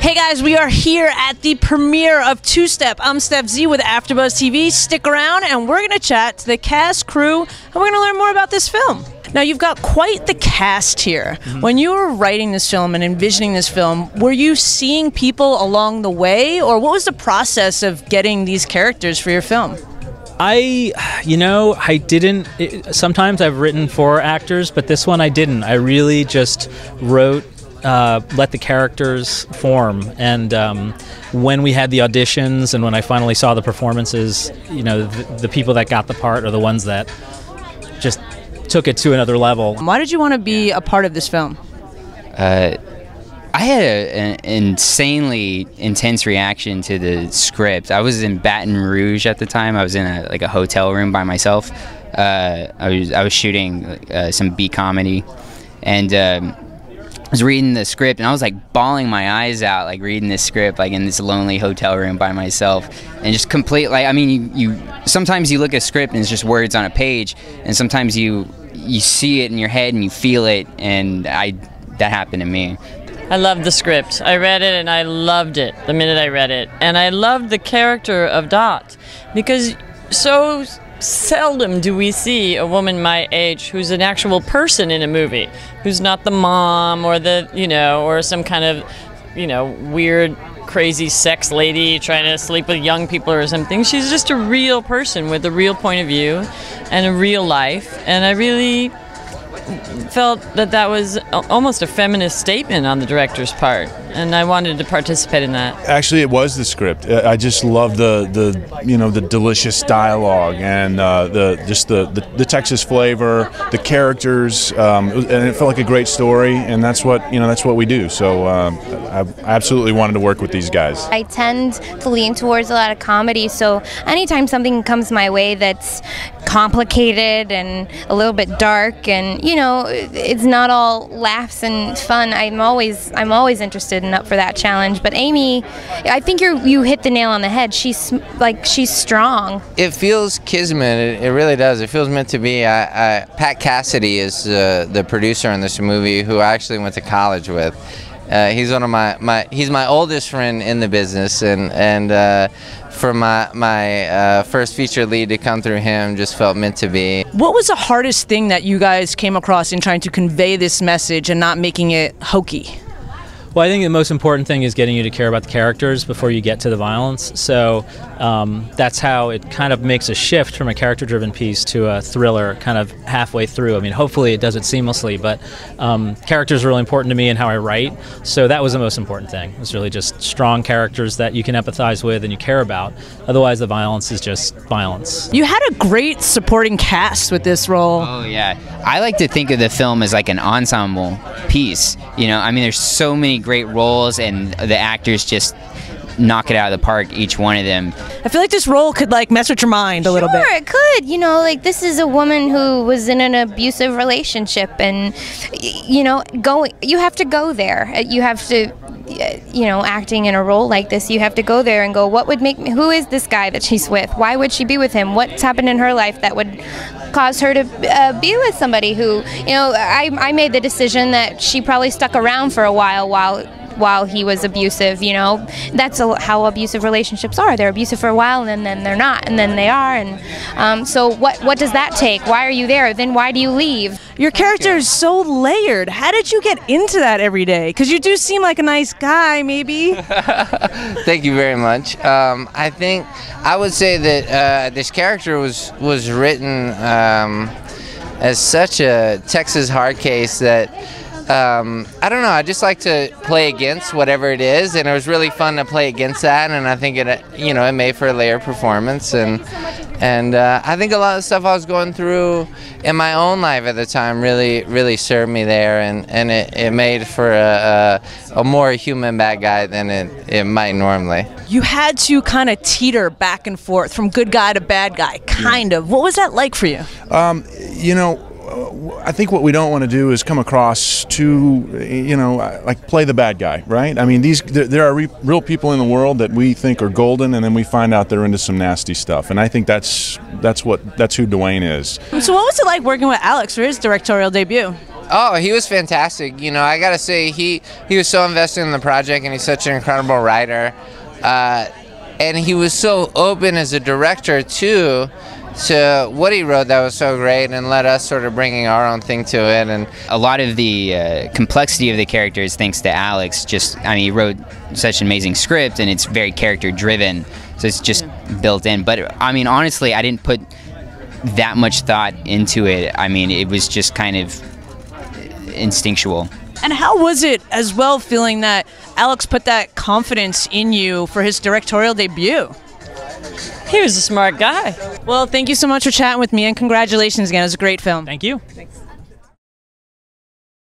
Hey guys, we are here at the premiere of Two Step. I'm Stef Z with Afterbuzz TV. Stick around and we're going to chat to the cast, crew, and we're going to learn more about this film. Now, you've got quite the cast here. When you were writing this film and envisioning this film, were you seeing people along the way, or what was the process of getting these characters for your film? I didn't. Sometimes I've written for actors, but this one I didn't. I really just wrote, let the characters form. And when we had the auditions and when I finally saw the performances, the people that got the part are the ones that just took it to another level. Why did you want to be a part of this film? I had an insanely intense reaction to the script. I was in Baton Rouge at the time. I was in a hotel room by myself. I was shooting some B comedy, and I was reading the script, and I was like bawling my eyes out, like reading this script, like in this lonely hotel room by myself, and just complete. Like, I mean, you sometimes you look at a script and it's just words on a page, and sometimes you see it in your head and you feel it, and that happened to me. I loved the script. I read it and I loved it the minute I read it. And I loved the character of Dot, because so seldom do we see a woman my age who's an actual person in a movie, who's not the mom or or some kind of, weird, crazy sex lady trying to sleep with young people or something. She's just a real person with a real point of view and a real life. And I really felt that was almost a feminist statement on the director's part, and I wanted to participate in that. Actually, it was the script. I just loved the delicious dialogue and the Texas flavor, the characters, and it felt like a great story. And that's what we do. So I absolutely wanted to work with these guys. I tend to lean towards a lot of comedy, so anytime something comes my way that's complicated and a little bit dark, and it's not all laughs and fun, I'm always interested and up for that challenge. But Amy, I think you hit the nail on the head. She's strong. It feels kismet. It really does. It feels meant to be. Pat Cassidy is the producer on this movie, who I actually went to college with. He's one of he's my oldest friend in the business, and for my first feature lead to come through him just felt meant to be. What was the hardest thing that you guys came across in trying to convey this message and not making it hokey? Well, I think the most important thing is getting you to care about the characters before you get to the violence. So that's how it kind of makes a shift from a character-driven piece to a thriller kind of halfway through. I mean, hopefully it does it seamlessly, but characters are really important to me and how I write. So that was the most important thing. It was really just strong characters that you can empathize with and you care about. Otherwise, the violence is just violence. You had a great supporting cast with this role. Oh, yeah. I like to think of the film as like an ensemble piece. I mean, there's so many great roles, and the actors just knock it out of the park, each one of them. I feel like this role could mess with your mind a little bit. Sure, it could. This is a woman who was in an abusive relationship, and you have to go there. You have to, acting in a role like this, you have to go there and go, what would make me, who is this guy that she's with? Why would she be with him? What's happened in her life that would cause her to be with somebody who, I made the decision that she probably stuck around for a while he was abusive. That's how abusive relationships are. They're abusive for a while, and then they're not, and then they are. And so what does that take? Why are you there? Then why do you leave? Your character is so layered. How did you get into that every day? Because you do seem like a nice guy, maybe. Thank you very much. I think I would say that this character was written as such a Texas hard case that I don't know, I just like to play against whatever it is, and it was really fun to play against that, and I think it made for a layered performance, and I think a lot of stuff I was going through in my own life at the time really served me there, and it made for a more human bad guy than it might normally. You had to kind of teeter back and forth from good guy to bad guy, kind of. What was that like for you? I think what we don't want to do is come across too, like play the bad guy, right? I mean, there are real people in the world that we think are golden, and then we find out they're into some nasty stuff. And I think that's who Dwayne is. So what was it like working with Alex for his directorial debut? Oh, he was fantastic. You know, I gotta say, he was so invested in the project, and he's such an incredible writer. And he was so open as a director, too, to what he wrote that was so great, and let us sort of bringing our own thing to it. And a lot of the complexity of the characters, thanks to Alex, he wrote such an amazing script, and it's very character driven, so it's just built in. But I mean, honestly, I didn't put that much thought into it. I mean, it was just kind of instinctual. And how was it as well feeling that Alex put that confidence in you for his directorial debut? He was a smart guy. Well, thank you so much for chatting with me, and congratulations again. It was a great film. Thank you. Thanks.